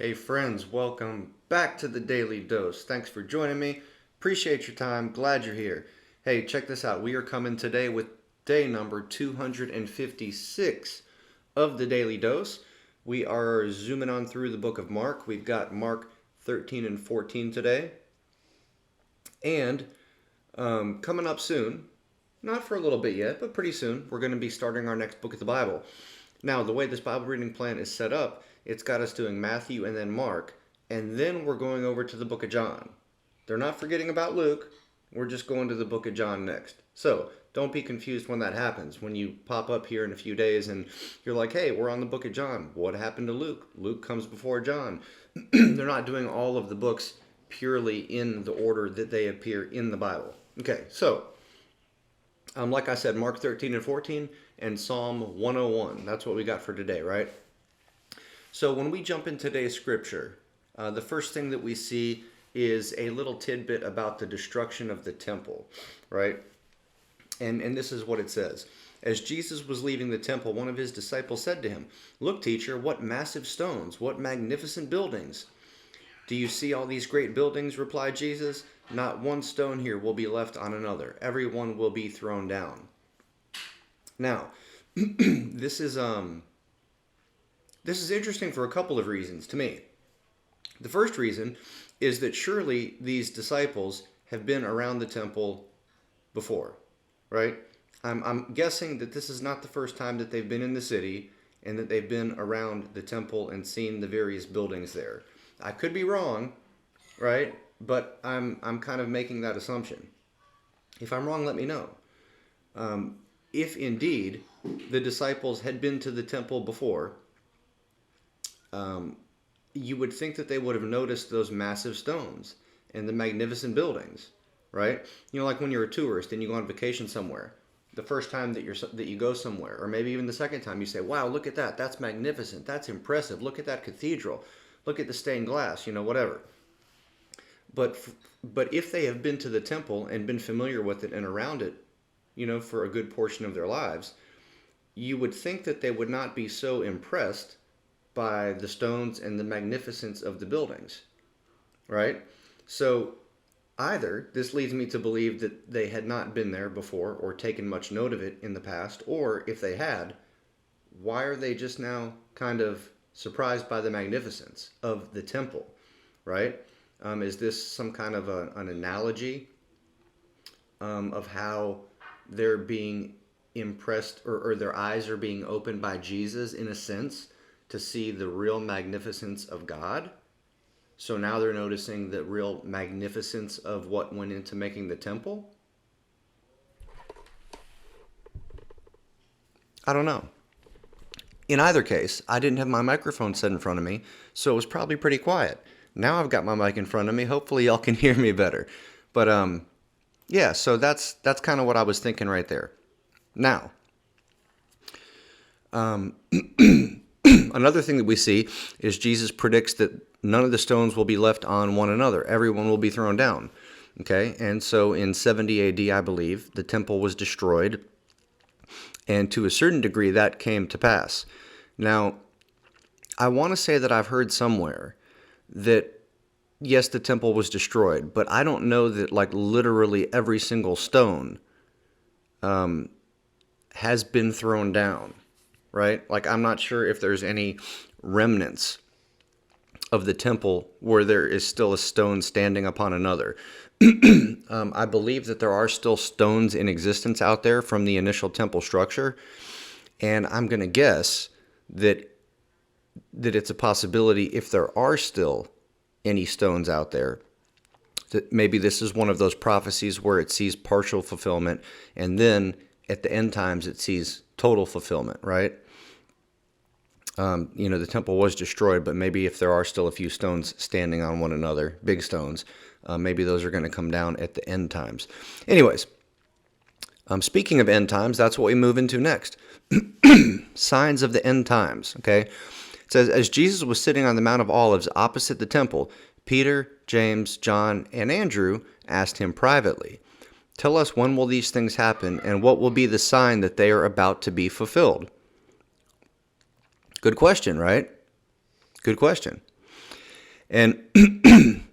Hey friends, welcome back to the Daily Dose. Thanks for joining me. Appreciate your time. Glad you're here. Hey, check this out. We are coming today with day number 256 of the Daily Dose. We are zooming on through the book of Mark. We've got Mark 13 and 14 today. And coming up soon, not for a little bit yet, but pretty soon, we're going to be starting our next book of the Bible. Now, the way this Bible reading plan is set up, it's got us doing Matthew and then Mark, and then we're going over to the book of John. They're not forgetting about Luke. We're just going to the book of John next. So don't be confused when that happens. When you pop up here in a few days and you're like, hey, we're on the book of John. What happened to Luke? Luke comes before John. They're not doing all of the books purely in the order that they appear in the Bible. Okay, so like I said, Mark 13 and 14 and Psalm 101. That's what we got for today, right? So when we jump in today's scripture, the first thing that we see is a little tidbit about the destruction of the temple, right? And this is what it says. As Jesus was leaving the temple, one of his disciples said to him, "Look, teacher, what massive stones, what magnificent buildings." "Do you see all these great buildings?" replied Jesus. "Not one stone here will be left on another. Every one will be thrown down." Now, this is interesting for a couple of reasons to me. The first reason is that surely these disciples have been around the temple before, right? I'm guessing that this is not the first time that they've been in the city and that they've been around the temple and seen the various buildings there. I could be wrong, right? But I'm kind of making that assumption. If I'm wrong, let me know. If indeed the disciples had been to the temple before, you would think that they would have noticed those massive stones and the magnificent buildings, right? You know, like when you're a tourist and you go on vacation somewhere, the first time that you go somewhere, or maybe even the second time, you say, "Wow, look at that! That's magnificent! That's impressive! Look at that cathedral! Look at the stained glass!" Whatever. But if they have been to the temple and been familiar with it and around it, for a good portion of their lives, you would think that they would not be so impressed by the stones and the magnificence of the buildings, right? So either this leads me to believe that they had not been there before or taken much note of it in the past, or if they had, why are they just now kind of surprised by the magnificence of the temple, right? Is this some kind of an analogy of how they're being impressed or their eyes are being opened by Jesus in a sense to see the real magnificence of God? So now they're noticing the real magnificence of what went into making the temple? I don't know. In either case, I didn't have my microphone set in front of me, so it was probably pretty quiet. Now I've got my mic in front of me. Hopefully y'all can hear me better. But yeah, so that's kind of what I was thinking right there. Now, another thing that we see is Jesus predicts that none of the stones will be left on one another. Everyone will be thrown down. Okay, and so in 70 AD, I believe, the temple was destroyed. And to a certain degree, that came to pass. Now, I want to say that I've heard somewhere that, yes, the temple was destroyed, but I don't know that, like, literally every single stone has been thrown down, right? Like, I'm not sure if there's any remnants of the temple where there is still a stone standing upon another. I believe that there are still stones in existence out there from the initial temple structure, and I'm going to guess that it's a possibility, if there are still any stones out there, that maybe this is one of those prophecies where it sees partial fulfillment, and then at the end times it sees total fulfillment, right? The temple was destroyed, but maybe if there are still a few stones standing on one another, big stones, maybe those are going to come down at the end times. Anyways, speaking of end times, that's what we move into next. Signs of the end times, okay? It says, as Jesus was sitting on the Mount of Olives opposite the temple, Peter, James, John, and Andrew asked him privately, "Tell us, when will these things happen, and what will be the sign that they are about to be fulfilled?" Good question, right? Good question. And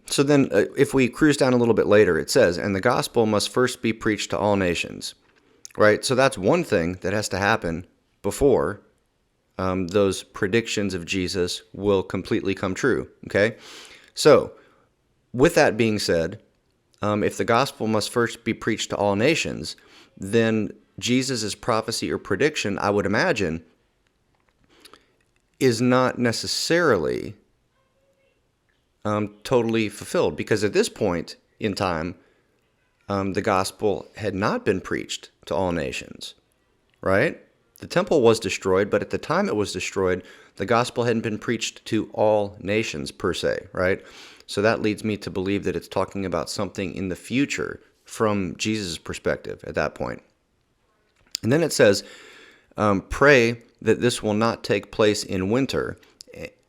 so then if we cruise down a little bit later, it says, and the gospel must first be preached to all nations, right? So that's one thing that has to happen before those predictions of Jesus will completely come true, okay? So with that being said, if the gospel must first be preached to all nations, then Jesus' prophecy or prediction, I would imagine, is not necessarily totally fulfilled, because at this point in time, the gospel had not been preached to all nations, right? The temple was destroyed, but at the time it was destroyed, the gospel hadn't been preached to all nations per se, right? So that leads me to believe that it's talking about something in the future from Jesus' perspective at that point. And then it says, pray that this will not take place in winter.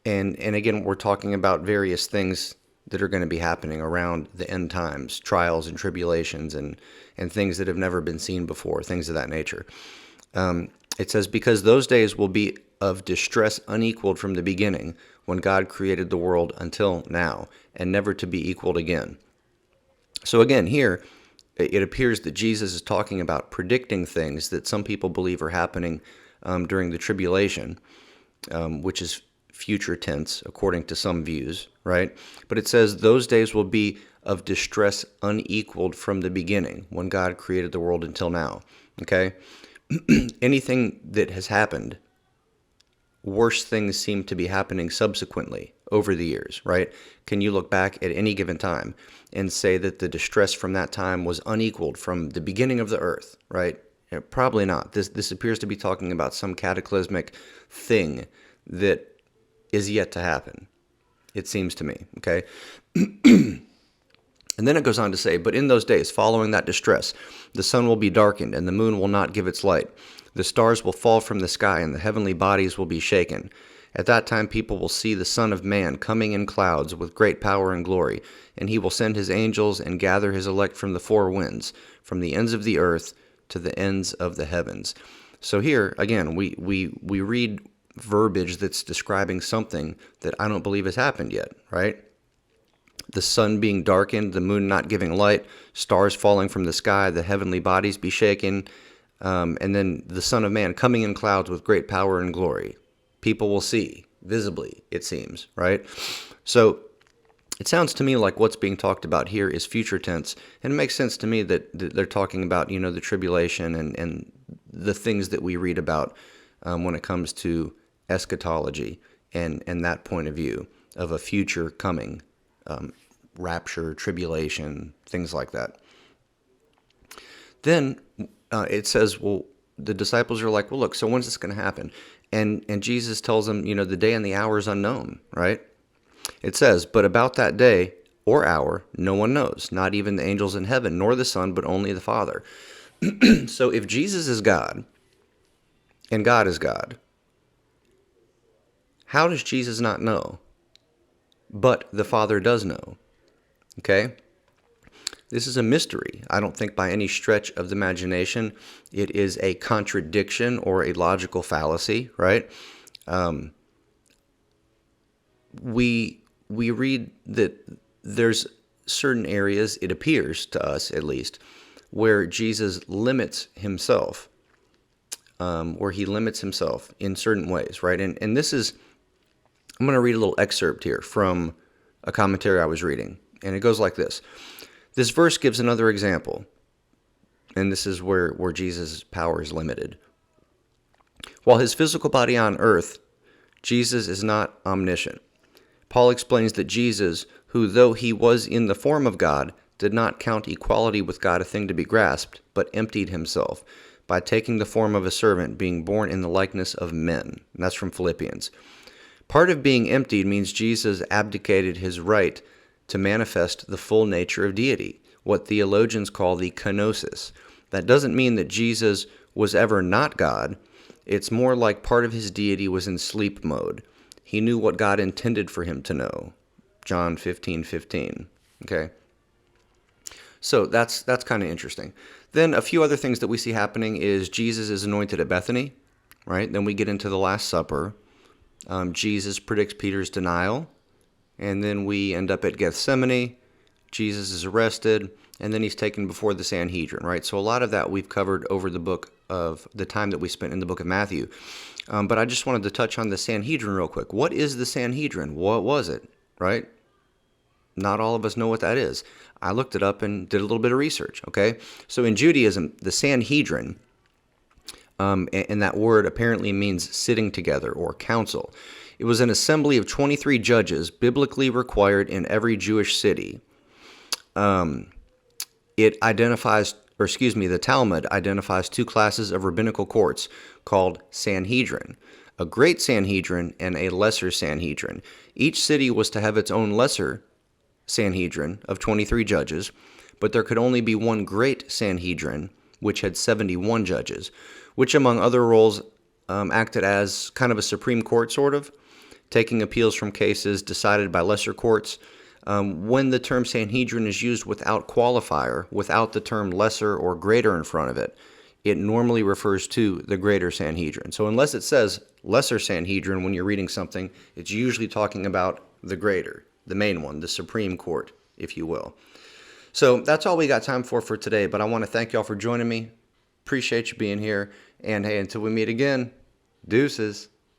And again, we're talking about various things that are going to be happening around the end times, trials and tribulations and things that have never been seen before, things of that nature. It says, because those days will be of distress unequaled from the beginning, when God created the world until now, and never to be equaled again. So again, here, it appears that Jesus is talking about predicting things that some people believe are happening during the tribulation, which is future tense, according to some views, right? But it says, those days will be of distress unequaled from the beginning, when God created the world until now, okay? Anything that has happened, worse things seem to be happening subsequently over the years, right? Can you look back at any given time and say that the distress from that time was unequaled from the beginning of the earth, right? Probably not. This appears to be talking about some cataclysmic thing that is yet to happen, it seems to me, okay? And then it goes on to say, but in those days, following that distress, the sun will be darkened, and the moon will not give its light. The stars will fall from the sky, and the heavenly bodies will be shaken. At that time people will see the Son of Man coming in clouds with great power and glory, and he will send his angels and gather his elect from the four winds, from the ends of the earth to the ends of the heavens. So here, again, we read verbiage that's describing something that I don't believe has happened yet, right? The sun being darkened, the moon not giving light, stars falling from the sky, the heavenly bodies be shaken, and then the Son of Man coming in clouds with great power and glory. People will see, visibly, it seems, right? So it sounds to me like what's being talked about here is future tense, and it makes sense to me that they're talking about, the tribulation and the things that we read about when it comes to eschatology and that point of view of a future coming rapture, tribulation, things like that. Then it says, well, the disciples are like, well, look, so when's this going to happen? And Jesus tells them, the day and the hour is unknown, right? It says, but about that day or hour, no one knows, not even the angels in heaven, nor the Son, but only the Father. So if Jesus is God and God is God, how does Jesus not know? But the Father does know, okay? This is a mystery. I don't think by any stretch of the imagination it is a contradiction or a logical fallacy, right? We read that there's certain areas, it appears to us at least, where Jesus limits himself, where he limits himself in certain ways, right? And this is, I'm going to read a little excerpt here from a commentary I was reading, and it goes like this. This verse gives another example, and this is where Jesus' power is limited. While his physical body on earth, Jesus is not omniscient. Paul explains that Jesus, who though he was in the form of God, did not count equality with God a thing to be grasped, but emptied himself by taking the form of a servant, being born in the likeness of men. And that's from Philippians. Part of being emptied means Jesus abdicated his right to manifest the full nature of deity, what theologians call the kenosis. That doesn't mean that Jesus was ever not God. It's more like part of his deity was in sleep mode. He knew what God intended for him to know. John 15:15. Okay? So that's kind of interesting. Then a few other things that we see happening is Jesus is anointed at Bethany, right? Then we get into the Last Supper. Jesus predicts Peter's denial, and then we end up at Gethsemane. Jesus is arrested, and then he's taken before the Sanhedrin, right? So a lot of that we've covered over the time that we spent in the book of Matthew. But I just wanted to touch on the Sanhedrin real quick. What is the Sanhedrin? What was it, right? Not all of us know what that is. I looked it up and did a little bit of research, okay? So in Judaism, the Sanhedrin, and that word apparently means sitting together or council. It was an assembly of 23 judges biblically required in every Jewish city. The Talmud identifies two classes of rabbinical courts called Sanhedrin, a great Sanhedrin and a lesser Sanhedrin. Each city was to have its own lesser Sanhedrin of 23 judges, but there could only be one great Sanhedrin, which had 71 judges, which among other roles acted as kind of a Supreme Court sort of, taking appeals from cases decided by lesser courts. When the term Sanhedrin is used without qualifier, without the term lesser or greater in front of it, it normally refers to the greater Sanhedrin. So unless it says lesser Sanhedrin when you're reading something, it's usually talking about the greater, the main one, the Supreme Court, if you will. So that's all we got time for today, but I want to thank y'all for joining me. Appreciate you being here. And hey, until we meet again, deuces.